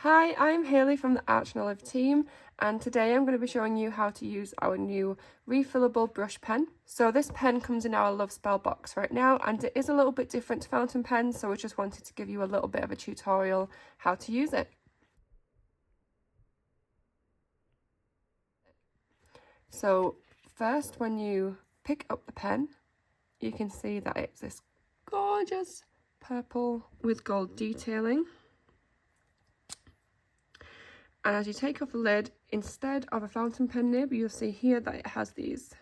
Hi, I'm Hayley from the Arch and Olive team, and today I'm going to be showing you how to use our new refillable brush pen. So this pen comes in our Lovespell box right now, and it is a little bit different to fountain pens, so we just wanted to give you a little bit of a tutorial how to use it. So first, when you pick up the pen, you can see that it's this gorgeous purple with gold detailing. And as you take off the lid, instead of a fountain pen nib, you'll see here that it has these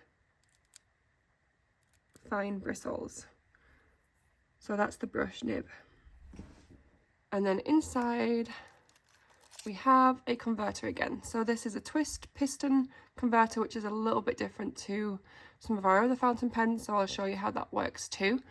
fine bristles. So that's the brush nib. And then inside we have a converter again. So this is a twist piston converter, which is a little bit different to some of our other fountain pens. So I'll show you how that works too.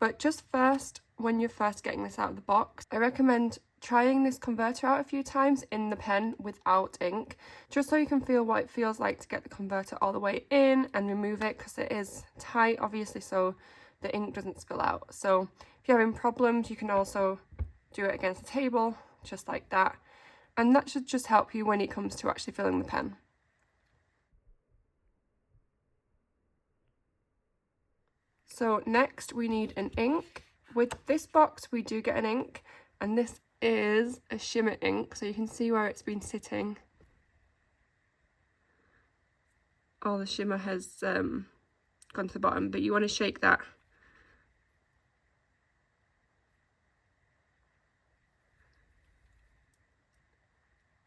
But just first, when you're first getting this out of the box, I recommend trying this converter out a few times in the pen without ink, just so you can feel what it feels like to get the converter all the way in and remove it, because it is tight obviously, so the ink doesn't spill out. So if you're having problems, you can also do it against the table just like that, and that should just help you when it comes to actually filling the pen. So next we need an ink. With this box we do get an ink, and this is a shimmer ink, so you can see where it's been sitting. All the shimmer has gone to the bottom, but you want to shake that.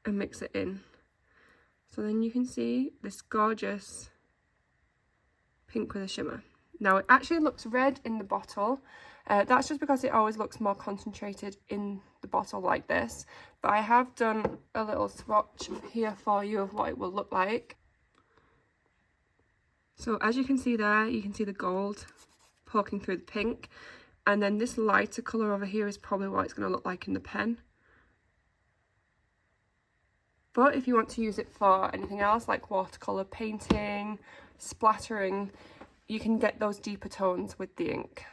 And mix it in. So then you can see this gorgeous pink with a shimmer. Now it actually looks red in the bottle. That's just because it always looks more concentrated in the bottle like this. But I have done a little swatch here for you of what it will look like. So as you can see there, you can see the gold poking through the pink. And then this lighter colour over here is probably what it's going to look like in the pen. But if you want to use it for anything else, like watercolour painting, splattering, you can get those deeper tones with the ink.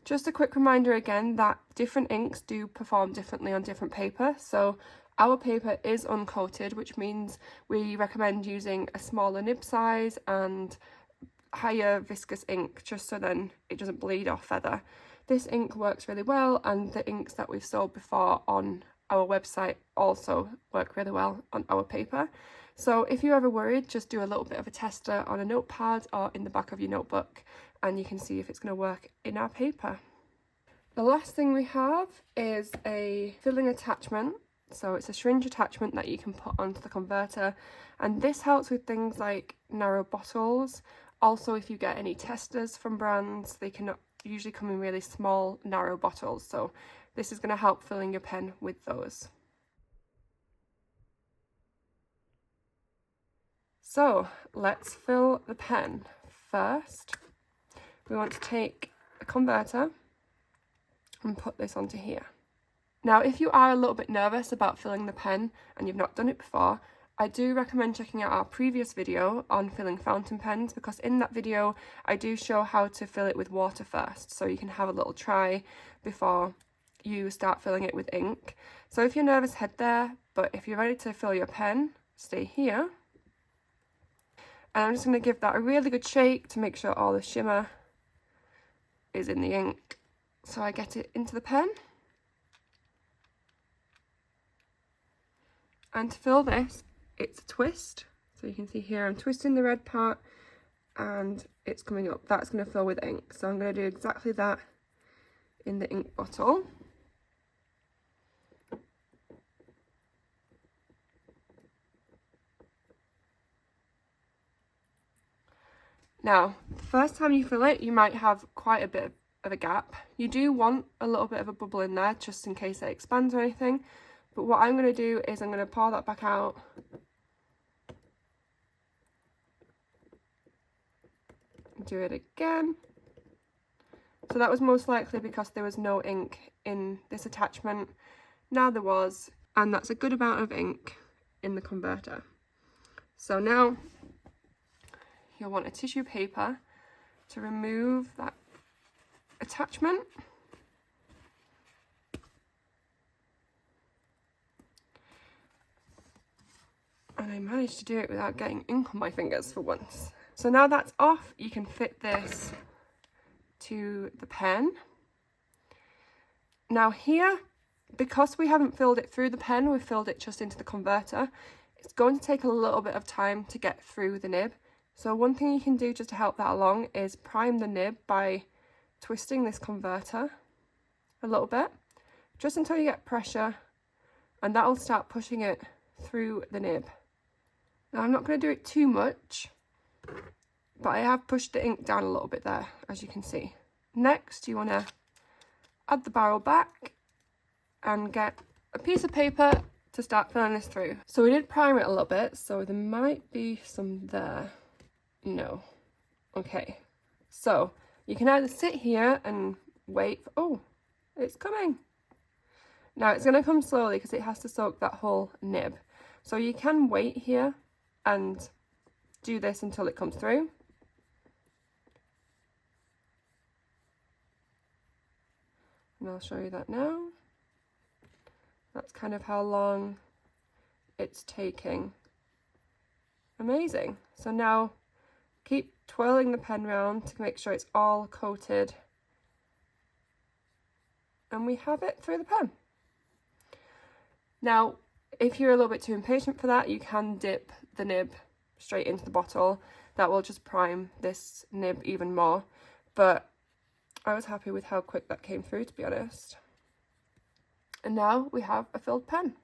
Just a quick reminder again that different inks do perform differently on different paper. So our paper is uncoated, which means we recommend using a smaller nib size and higher viscous ink, just so then it doesn't bleed or feather. This ink works really well, and the inks that we've sold before on our website also work really well on our paper. So if you're ever worried, just do a little bit of a tester on a notepad or in the back of your notebook, and you can see if it's going to work in our paper. The last thing we have is a filling attachment. So it's a syringe attachment that you can put onto the converter, and this helps with things like narrow bottles. Also, if you get any testers from brands, they can usually come in really small, narrow bottles. So this is going to help filling your pen with those. So let's fill the pen. First, we want to take a converter and put this onto here. Now, if you are a little bit nervous about filling the pen and you've not done it before, I do recommend checking out our previous video on filling fountain pens, because in that video I do show how to fill it with water first, so you can have a little try before you start filling it with ink. So if you're nervous, head there, but if you're ready to fill your pen, stay here. And I'm just going to give that a really good shake to make sure all the shimmer is in the ink, so I get it into the pen. And to fill this, it's a twist. So you can see here I'm twisting the red part and it's coming up. That's going to fill with ink. So I'm going to do exactly that in the ink bottle. Now, the first time you fill it, you might have quite a bit of a gap. You do want a little bit of a bubble in there, just in case it expands or anything. But what I'm going to do is I'm going to pour that back out. Do it again. So that was most likely because there was no ink in this attachment. Now there was, and that's a good amount of ink in the converter. So now you'll want a tissue paper to remove that attachment. And I managed to do it without getting ink on my fingers for once. So now that's off, you can fit this to the pen. Now here, because we haven't filled it through the pen, we've filled it just into the converter, it's going to take a little bit of time to get through the nib. So one thing you can do just to help that along is prime the nib by twisting this converter a little bit, just until you get pressure, and that will start pushing it through the nib. Now I'm not going to do it too much, but I have pushed the ink down a little bit there, as you can see. Next, you want to add the barrel back and get a piece of paper to start filling this through. So we did prime it a little bit, so there might be some there. No. Okay. So you can either sit here and wait for, oh, it's coming. Now it's going to come slowly because it has to soak that whole nib. So you can wait here and do this until it comes through. And I'll show you that now. That's kind of how long it's taking. Amazing. So now keep twirling the pen round to make sure it's all coated. And we have it through the pen. Now, if you're a little bit too impatient for that, you can dip the nib straight into the bottle. That will just prime this nib even more. But I was happy with how quick that came through, to be honest. And now we have a filled pen.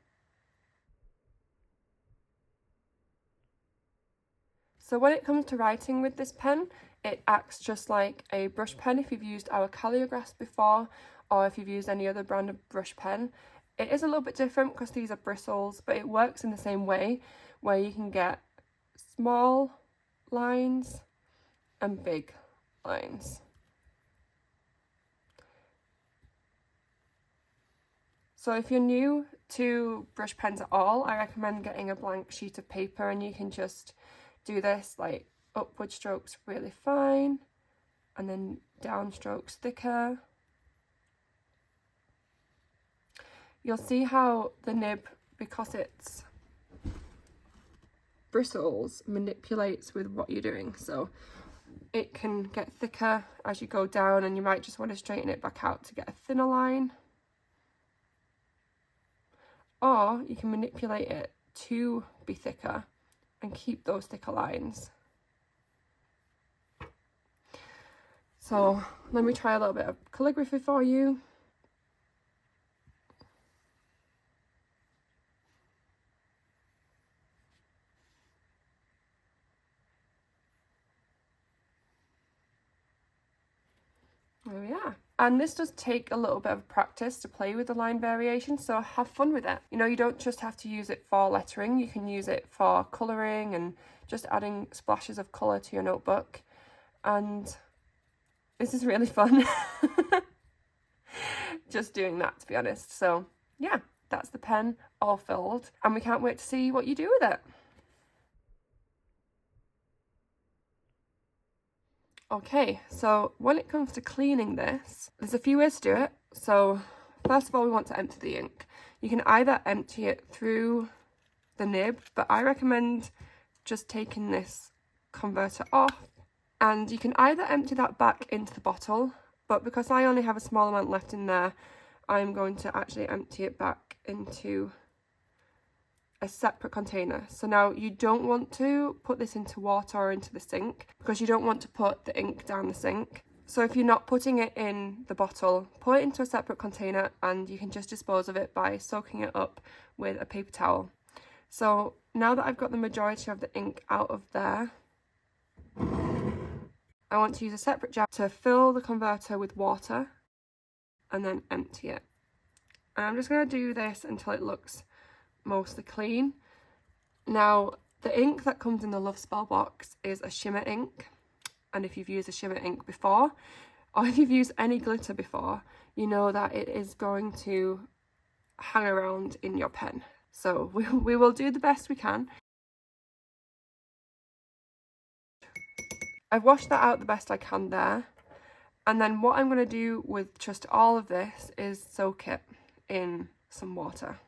So when it comes to writing with this pen, it acts just like a brush pen if you've used our Calligraph before, or if you've used any other brand of brush pen. It is a little bit different because these are bristles, but it works in the same way, where you can get small lines and big lines. So if you're new to brush pens at all, I recommend getting a blank sheet of paper, and you can just do this, like upward strokes really fine and then down strokes thicker. You'll see how the nib, because it's bristles, manipulates with what you're doing. So it can get thicker as you go down, and you might just want to straighten it back out to get a thinner line. Or you can manipulate it to be thicker and keep those thicker lines. So let me try a little bit of calligraphy for you. There we are. And this does take a little bit of practice to play with the line variation, so have fun with it. You know, you don't just have to use it for lettering, you can use it for colouring and just adding splashes of colour to your notebook. And this is really fun. Just doing that, to be honest. So yeah, that's the pen all filled, and we can't wait to see what you do with it. Okay, so when it comes to cleaning this, there's a few ways to do it. So first of all, we want to empty the ink. You can either empty it through the nib, but I recommend just taking this converter off, and you can either empty that back into the bottle, but because I only have a small amount left in there, I'm going to actually empty it back into a separate container. So now you don't want to put this into water or into the sink, because you don't want to put the ink down the sink. So if you're not putting it in the bottle, put it into a separate container, and you can just dispose of it by soaking it up with a paper towel. So now that I've got the majority of the ink out of there, I want to use a separate jar to fill the converter with water and then empty it. And I'm just going to do this until it looks mostly clean. Now, the ink that comes in the Lovespell box is a shimmer ink, and if you've used a shimmer ink before, or if you've used any glitter before, you know that it is going to hang around in your pen. So we will do the best we can. I've washed that out the best I can there, and then what I'm going to do with just all of this is soak it in some water.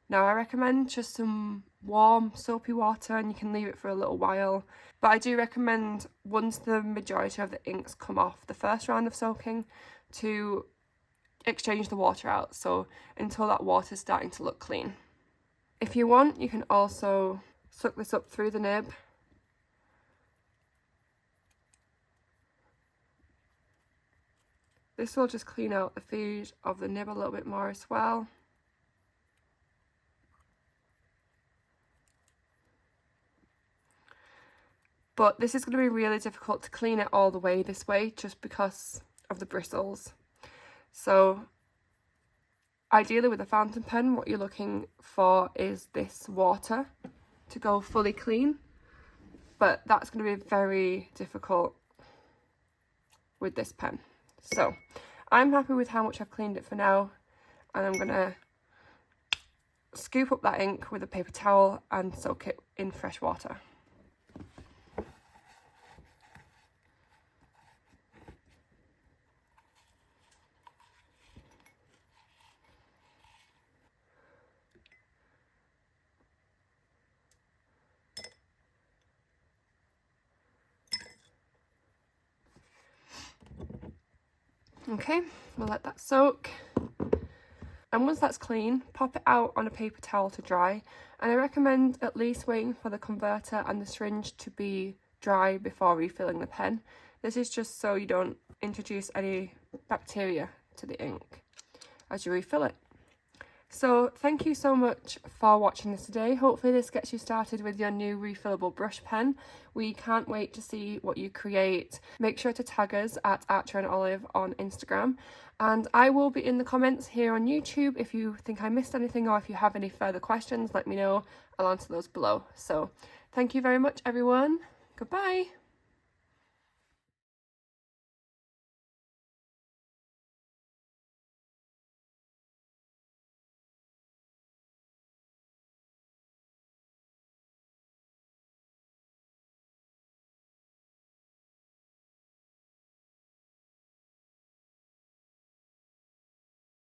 Now I recommend just some warm soapy water, and you can leave it for a little while, but I do recommend once the majority of the inks come off the first round of soaking to exchange the water out, so until that water's starting to look clean. If you want, you can also suck this up through the nib. This will just clean out the food of the nib a little bit more as well. But this is going to be really difficult to clean it all the way this way just because of the bristles. So ideally with a fountain pen, what you're looking for is this water to go fully clean, but that's going to be very difficult with this pen. So I'm happy with how much I've cleaned it for now, and I'm going to scoop up that ink with a paper towel and soak it in fresh water. Okay, we'll let that soak. And once that's clean, pop it out on a paper towel to dry. And I recommend at least waiting for the converter and the syringe to be dry before refilling the pen. This is just so you don't introduce any bacteria to the ink as you refill it. So thank you so much for watching this today. Hopefully this gets you started with your new refillable brush pen. We can't wait to see what you create. Make sure to tag us at Archer and Olive on Instagram. And I will be in the comments here on YouTube. If you think I missed anything or if you have any further questions, let me know. I'll answer those below. So thank you very much, everyone. Goodbye.